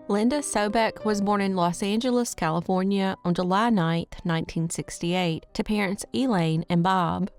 Linda Sobek was born in Los Angeles, California on July 9, 1968, to parents Elaine and Bob.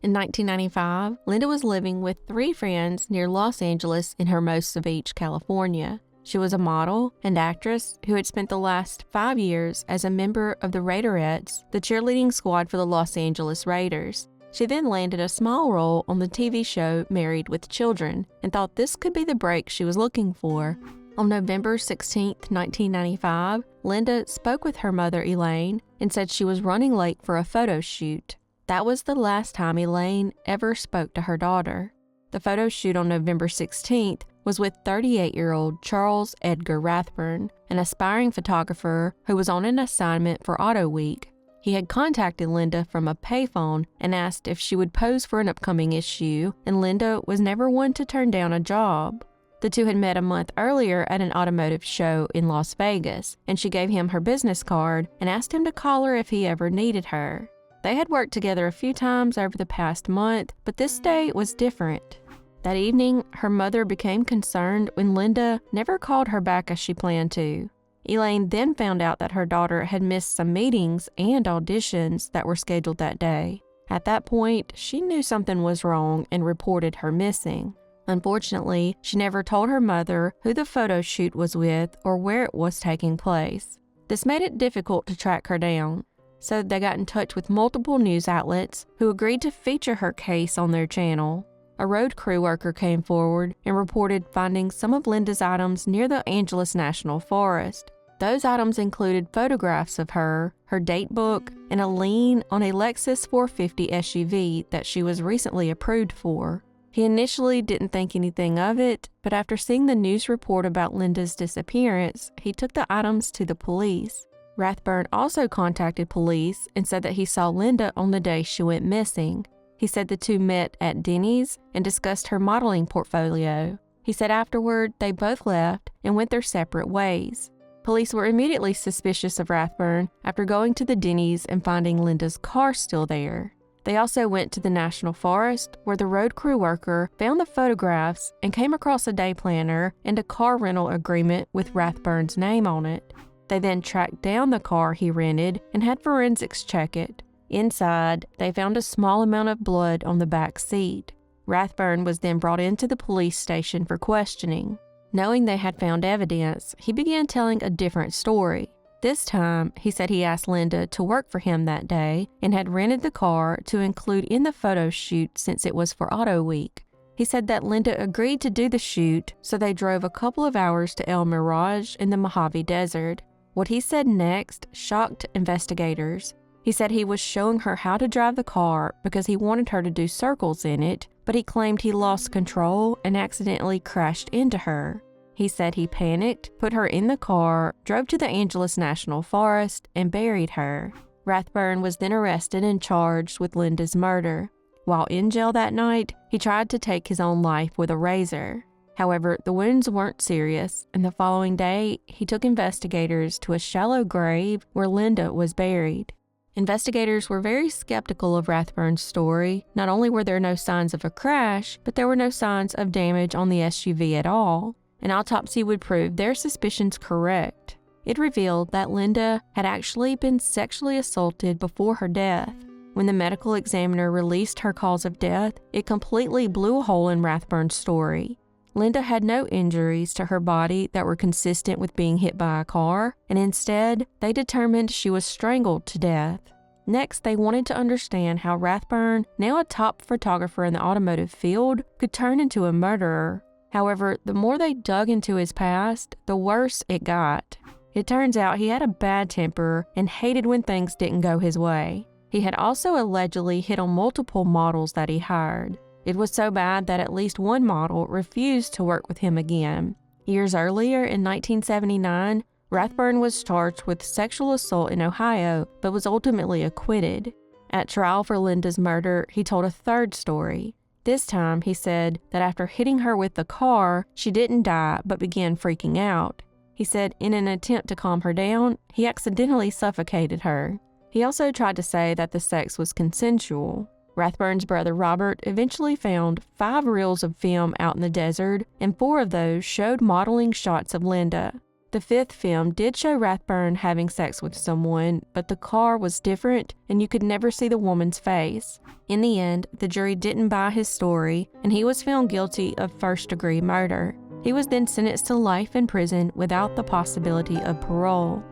In 1995, Linda was living with 3 friends near Los Angeles in Hermosa Beach, California. She was a model and actress who had spent the last 5 years as a member of the Raiderettes, the cheerleading squad for the Los Angeles Raiders. She then landed a small role on the TV show Married with Children and thought this could be the break she was looking for. On November 16, 1995, Linda spoke with her mother, Elaine, and said she was running late for a photo shoot. That was the last time Elaine ever spoke to her daughter. The photo shoot on November 16th was with 38-year-old Charles Edgar Rathburn, an aspiring photographer who was on an assignment for Auto Week. He had contacted Linda from a payphone and asked if she would pose for an upcoming issue, and Linda was never one to turn down a job. The two had met a month earlier at an automotive show in Las Vegas, and she gave him her business card and asked him to call her if he ever needed her. They had worked together a few times over the past month, but this day was different. That evening, her mother became concerned when Linda never called her back as she planned to. Elaine then found out that her daughter had missed some meetings and auditions that were scheduled that day. At that point, she knew something was wrong and reported her missing. Unfortunately, she never told her mother who the photo shoot was with or where it was taking place. This made it difficult to track her down, so they got in touch with multiple news outlets who agreed to feature her case on their channel. A road crew worker came forward and reported finding some of Linda's items near the Angeles National Forest. Those items included photographs of her date book, and a lien on a Lexus 450 SUV that she was recently approved for. He initially didn't think anything of it, but after seeing the news report about Linda's disappearance, he took the items to the police. Rathburn also contacted police and said that he saw Linda on the day she went missing. He said the two met at Denny's and discussed her modeling portfolio. He said afterward they both left and went their separate ways. Police were immediately suspicious of Rathburn after going to the Denny's and finding Linda's car still there. They also went to the National Forest, where the road crew worker found the photographs and came across a day planner and a car rental agreement with Rathburn's name on it. They then tracked down the car he rented and had forensics check it. Inside, they found a small amount of blood on the back seat. Rathburn was then brought into the police station for questioning. Knowing they had found evidence, he began telling a different story. This time, he said he asked Linda to work for him that day and had rented the car to include in the photo shoot since it was for Auto Week. He said that Linda agreed to do the shoot, so they drove a couple of hours to El Mirage in the Mojave Desert. What he said next shocked investigators. He said he was showing her how to drive the car because he wanted her to do circles in it, but he claimed he lost control and accidentally crashed into her. He said he panicked, put her in the car, drove to the Angeles National Forest, and buried her. Rathburn was then arrested and charged with Linda's murder. While in jail that night, he tried to take his own life with a razor. However, the wounds weren't serious, and the following day, he took investigators to a shallow grave where Linda was buried. Investigators were very skeptical of Rathburn's story. Not only were there no signs of a crash, but there were no signs of damage on the SUV at all. An autopsy would prove their suspicions correct. It revealed that Linda had actually been sexually assaulted before her death. When the medical examiner released her cause of death, it completely blew a hole in Rathburn's story. Linda had no injuries to her body that were consistent with being hit by a car, and instead, they determined she was strangled to death. Next, they wanted to understand how Rathburn, now a top photographer in the automotive field, could turn into a murderer. However, the more they dug into his past, the worse it got. It turns out he had a bad temper and hated when things didn't go his way. He had also allegedly hit on multiple models that he hired. It was so bad that at least one model refused to work with him again. Years earlier, in 1979, Rathburn was charged with sexual assault in Ohio, but was ultimately acquitted. At trial for Linda's murder, he told a third story. This time, he said that after hitting her with the car, she didn't die but began freaking out. He said in an attempt to calm her down, he accidentally suffocated her. He also tried to say that the sex was consensual. Rathburn's brother Robert eventually found 5 reels of film out in the desert, and 4 of those showed modeling shots of Linda. The fifth film did show Rathburn having sex with someone, but the car was different and you could never see the woman's face. In the end, the jury didn't buy his story and he was found guilty of first-degree murder. He was then sentenced to life in prison without the possibility of parole.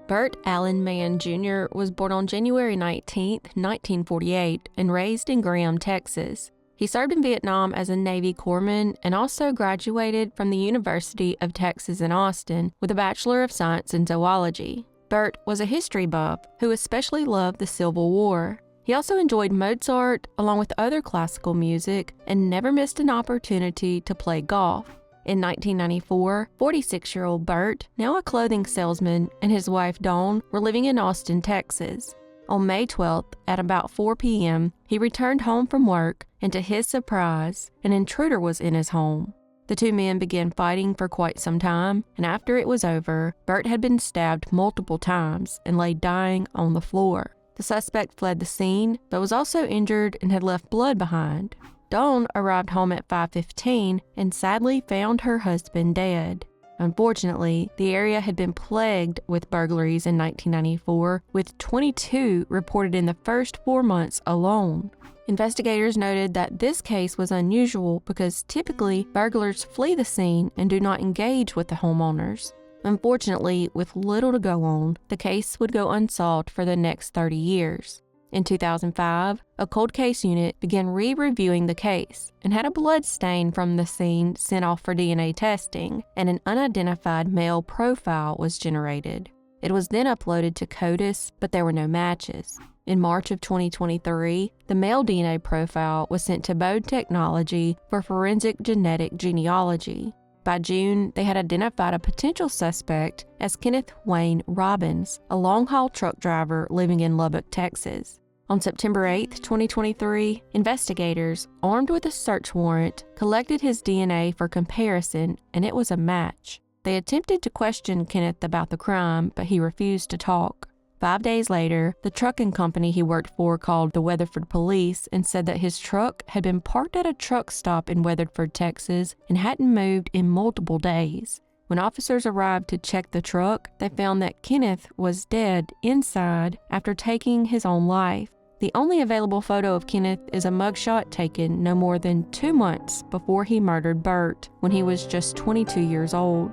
Bert Allen Mann Jr. was born on January 19, 1948, and raised in Graham, Texas. He served in Vietnam as a Navy corpsman and also graduated from the University of Texas in Austin with a Bachelor of Science in Zoology. Bert was a history buff who especially loved the Civil War. He also enjoyed Mozart along with other classical music and never missed an opportunity to play golf. In 1994, 46-year-old Bert, now a clothing salesman, and his wife Dawn were living in Austin, Texas. On May 12th, at about 4 p.m., he returned home from work, and to his surprise, an intruder was in his home. The two men began fighting for quite some time, and after it was over, Bert had been stabbed multiple times and lay dying on the floor. The suspect fled the scene, but was also injured and had left blood behind. Dawn arrived home at 5:15 and sadly found her husband dead. Unfortunately, the area had been plagued with burglaries in 1994, with 22 reported in the first 4 months alone. Investigators noted that this case was unusual because typically burglars flee the scene and do not engage with the homeowners. Unfortunately, with little to go on, the case would go unsolved for the next 30 years. In 2005, a cold case unit began re-reviewing the case and had a blood stain from the scene sent off for DNA testing, and an unidentified male profile was generated. It was then uploaded to CODIS, but there were no matches. In March of 2023, the male DNA profile was sent to Bode Technology for forensic genetic genealogy. By June, they had identified a potential suspect as Kenneth Wayne Robbins, a long-haul truck driver living in Lubbock, Texas. On September 8, 2023, investigators, armed with a search warrant, collected his DNA for comparison, and it was a match. They attempted to question Kenneth about the crime, but he refused to talk. 5 days later, the trucking company he worked for called the Weatherford police and said that his truck had been parked at a truck stop in Weatherford, Texas, and hadn't moved in multiple days. When officers arrived to check the truck, they found that Kenneth was dead inside after taking his own life. The only available photo of Kenneth is a mugshot taken no more than 2 months before he murdered Bert, when he was just 22 years old.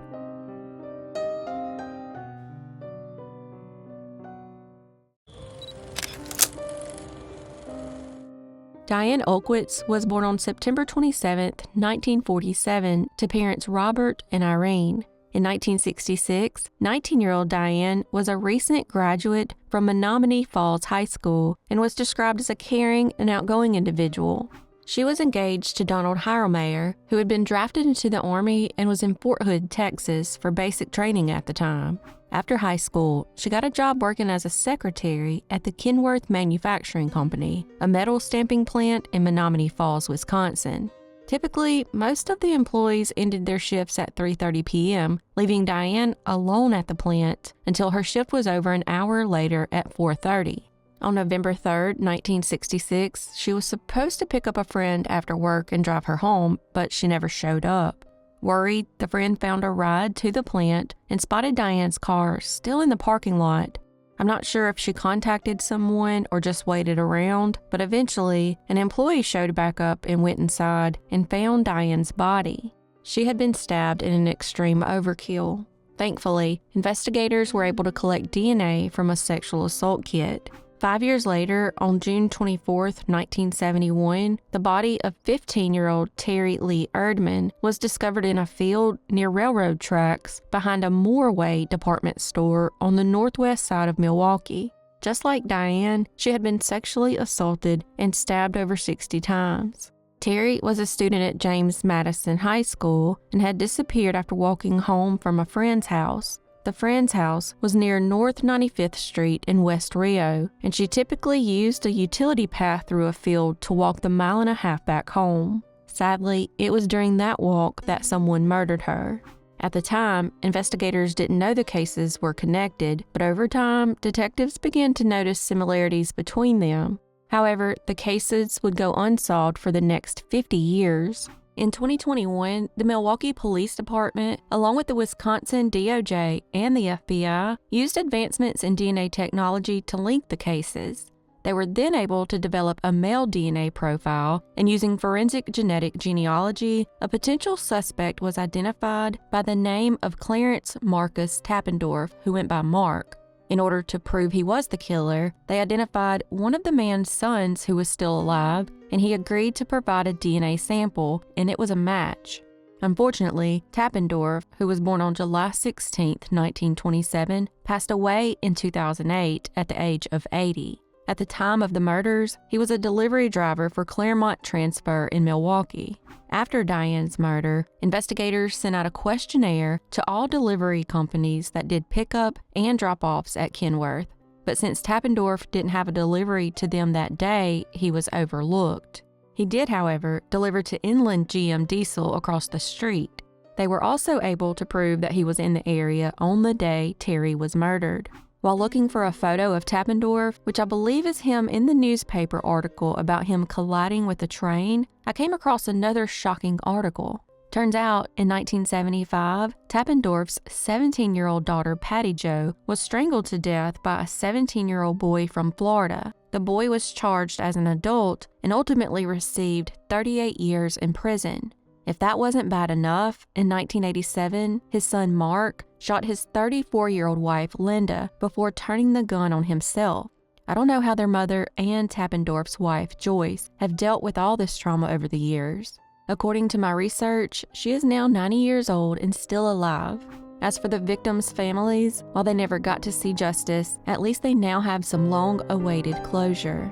Diane Olkwitz was born on September 27, 1947, to parents Robert and Irene. In 1966, 19-year-old Diane was a recent graduate from Menominee Falls High School and was described as a caring and outgoing individual. She was engaged to Donald Heirlmeyer, who had been drafted into the Army and was in Fort Hood, Texas, for basic training at the time. After high school, she got a job working as a secretary at the Kenworth Manufacturing Company, a metal stamping plant in Menominee Falls, Wisconsin. Typically, most of the employees ended their shifts at 3:30 p.m., leaving Diane alone at the plant until her shift was over an hour later at 4:30. On November 3, 1966, she was supposed to pick up a friend after work and drive her home, but she never showed up. Worried, the friend found a ride to the plant and spotted Diane's car still in the parking lot. I'm not sure if she contacted someone or just waited around, but eventually, an employee showed back up and went inside and found Diane's body. She had been stabbed in an extreme overkill. Thankfully, investigators were able to collect DNA from a sexual assault kit. 5 years later, on June 24, 1971, the body of 15-year-old Terri Lee Erdmann was discovered in a field near railroad tracks behind a Moorway department store on the northwest side of Milwaukee. Just like Diane, she had been sexually assaulted and stabbed over 60 times. Terri was a student at James Madison High School and had disappeared after walking home from a friend's house. The friend's house was near North 95th Street in West Rio, and she typically used a utility path through a field to walk the 1.5 miles back home. Sadly, it was during that walk that someone murdered her. At the time, investigators didn't know the cases were connected, but over time, detectives began to notice similarities between them. However, the cases would go unsolved for the next 50 years. In 2021, the Milwaukee Police Department, along with the Wisconsin DOJ and the FBI, used advancements in DNA technology to link the cases. They were then able to develop a male DNA profile, and using forensic genetic genealogy, a potential suspect was identified by the name of Clarence Marcus Tappendorf, who went by Mark. In order to prove he was the killer, they identified one of the man's sons who was still alive, and he agreed to provide a DNA sample, and it was a match. Unfortunately, Tappendorf, who was born on July 16, 1927, passed away in 2008 at the age of 80. At the time of the murders, he was a delivery driver for Claremont Transfer in Milwaukee. After Diane's murder, investigators sent out a questionnaire to all delivery companies that did pickup and drop-offs at Kenworth. But since Tappendorf didn't have a delivery to them that day, he was overlooked. He did, however, deliver to Inland GM Diesel across the street. They were also able to prove that he was in the area on the day Terri was murdered. While looking for a photo of Tappendorf, which I believe is him in the newspaper article about him colliding with a train, I came across another shocking article. Turns out, in 1975, Tappendorf's 17-year-old daughter Patty Jo was strangled to death by a 17-year-old boy from Florida. The boy was charged as an adult and ultimately received 38 years in prison. If that wasn't bad enough, in 1987, his son Mark shot his 34-year-old wife Linda before turning the gun on himself. I don't know how their mother and Tappendorf's wife Joyce have dealt with all this trauma over the years. According to my research, she is now 90 years old and still alive. As for the victims' families, while they never got to see justice, at least they now have some long-awaited closure.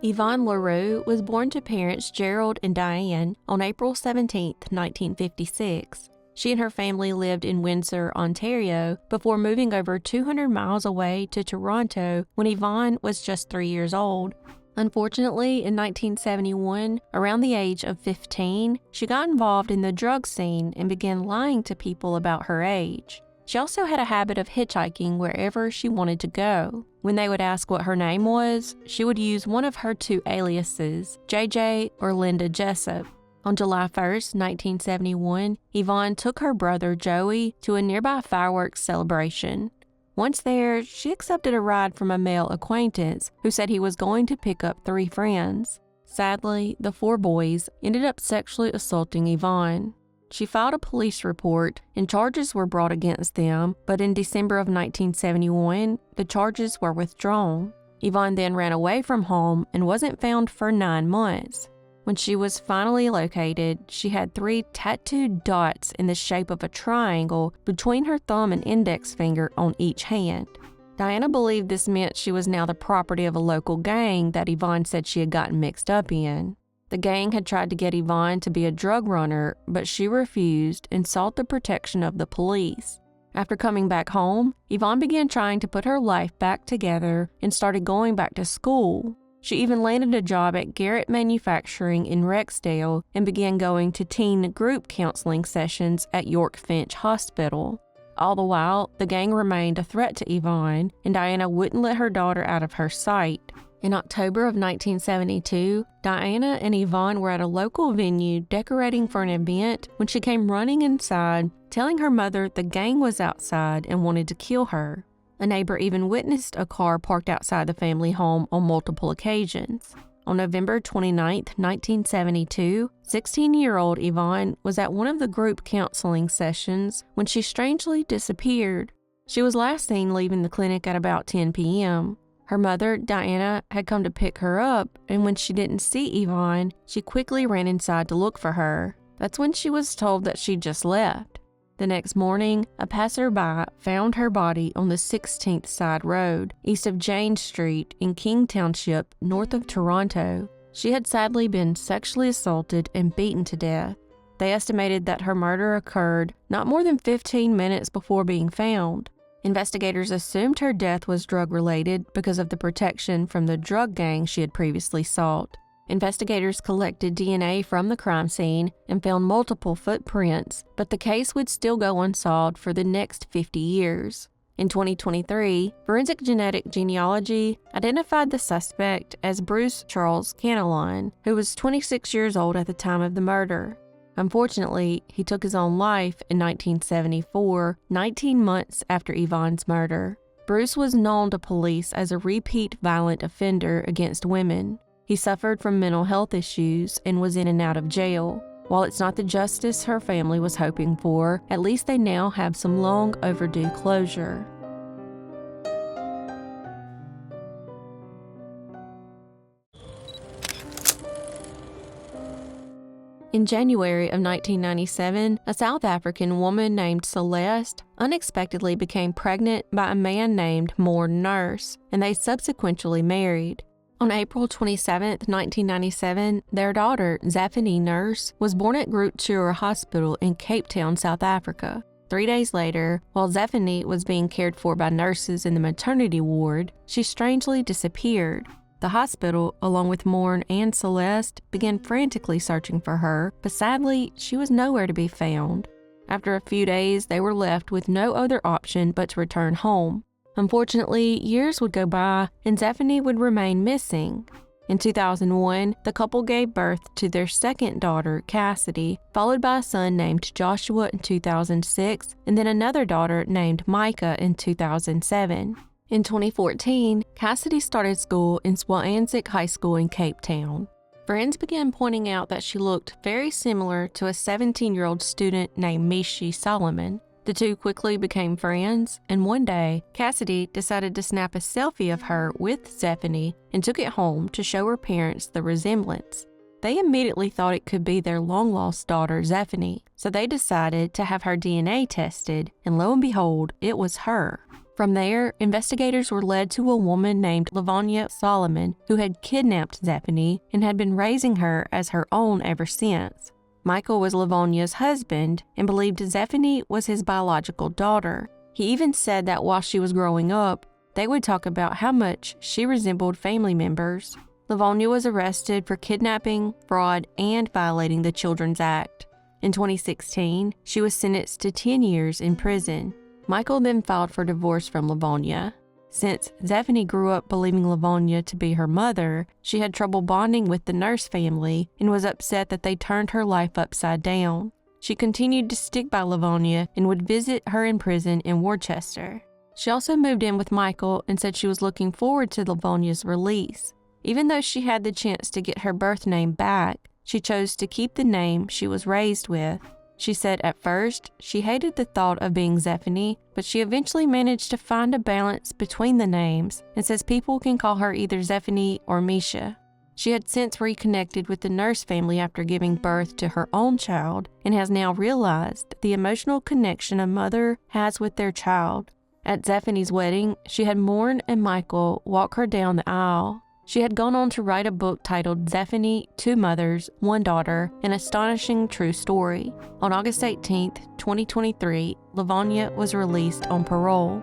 Yvonne Leroux was born to parents Gerald and Diane on April 17, 1956. She and her family lived in Windsor, Ontario, before moving over 200 miles away to Toronto when Yvonne was just 3 years old. Unfortunately, in 1971, around the age of 15, she got involved in the drug scene and began lying to people about her age. She also had a habit of hitchhiking wherever she wanted to go. When they would ask what her name was, she would use one of her two aliases, JJ or Linda Jessup. On July 1, 1971, Yvonne took her brother Joey to a nearby fireworks celebration. Once there, she accepted a ride from a male acquaintance who said he was going to pick up 3 friends. Sadly, the 4 boys ended up sexually assaulting Yvonne. She filed a police report and charges were brought against them, but in December of 1971, the charges were withdrawn. Yvonne then ran away from home and wasn't found for 9 months. When she was finally located, she had 3 tattooed dots in the shape of a triangle between her thumb and index finger on each hand. Diana believed this meant she was now the property of a local gang that Yvonne said she had gotten mixed up in. The gang had tried to get Yvonne to be a drug runner, but she refused and sought the protection of the police. After coming back home, Yvonne began trying to put her life back together and started going back to school. She even landed a job at Garrett Manufacturing in Rexdale and began going to teen group counseling sessions at York Finch Hospital. All the while, the gang remained a threat to Yvonne, and Diana wouldn't let her daughter out of her sight. In October of 1972, Diana and Yvonne were at a local venue decorating for an event when she came running inside, telling her mother the gang was outside and wanted to kill her. A neighbor even witnessed a car parked outside the family home on multiple occasions. On November 29, 1972, 16-year-old Yvonne was at one of the group counseling sessions when she strangely disappeared. She was last seen leaving the clinic at about 10 p.m. Her mother, Diana, had come to pick her up, and when she didn't see Yvonne, she quickly ran inside to look for her. That's when she was told that she'd just left. The next morning, a passerby found her body on the 16th Side Road, east of Jane Street in King Township, north of Toronto. She had sadly been sexually assaulted and beaten to death. They estimated that her murder occurred not more than 15 minutes before being found. Investigators assumed her death was drug-related because of the protection from the drug gang she had previously sought. Investigators collected DNA from the crime scene and found multiple footprints, but the case would still go unsolved for the next 50 years. In 2023, forensic genetic genealogy identified the suspect as Bruce Charles Canaline, who was 26 years old at the time of the murder. Unfortunately, he took his own life in 1974, 19 months after Yvonne's murder. Bruce was known to police as a repeat violent offender against women. He suffered from mental health issues and was in and out of jail. While it's not the justice her family was hoping for, at least they now have some long overdue closure. In January of 1997, a South African woman named Celeste unexpectedly became pregnant by a man named Yvonne Nurse, and they subsequently married. On April 27, 1997, their daughter, Zephany Nurse, was born at Groote Hospital in Cape Town, South Africa. 3 days later, while Zephany was being cared for by nurses in the maternity ward, she strangely disappeared. The hospital, along with Morn and Celeste, began frantically searching for her, but sadly, she was nowhere to be found. After a few days, they were left with no other option but to return home. Unfortunately, years would go by and Zephany would remain missing. In 2001, the couple gave birth to their second daughter, Cassidy, followed by a son named Joshua in 2006, and then another daughter named Micah in 2007. In 2014, Cassidy started school in Swanzik High School in Cape Town. Friends began pointing out that she looked very similar to a 17-year-old student named Mishi Solomon. The two quickly became friends, and one day, Cassidy decided to snap a selfie of her with Zephany and took it home to show her parents the resemblance. They immediately thought it could be their long-lost daughter, Zephany, so they decided to have her DNA tested, and lo and behold, it was her. From there, investigators were led to a woman named Livonia Solomon who had kidnapped Zephany and had been raising her as her own ever since. Michael was Livonia's husband and believed Zephany was his biological daughter. He even said that while she was growing up, they would talk about how much she resembled family members. Livonia was arrested for kidnapping, fraud, and violating the Children's Act. In 2016, she was sentenced to 10 years in prison. Michael then filed for divorce from Livonia. Since Zephany grew up believing Livonia to be her mother, she had trouble bonding with the Nurse family and was upset that they turned her life upside down. She continued to stick by Livonia and would visit her in prison in Worcester. She also moved in with Michael and said she was looking forward to Livonia's release. Even though she had the chance to get her birth name back, she chose to keep the name she was raised with. She said at first she hated the thought of being Zephany, but she eventually managed to find a balance between the names and says people can call her either Zephany or Misha. She had since reconnected with the Nurse family after giving birth to her own child and has now realized the emotional connection a mother has with their child. At Zephany's wedding, she had Morn and Michael walk her down the aisle. She had gone on to write a book titled Zephany, Two Mothers, One Daughter, An Astonishing True Story. On August 18, 2023, Livonia was released on parole.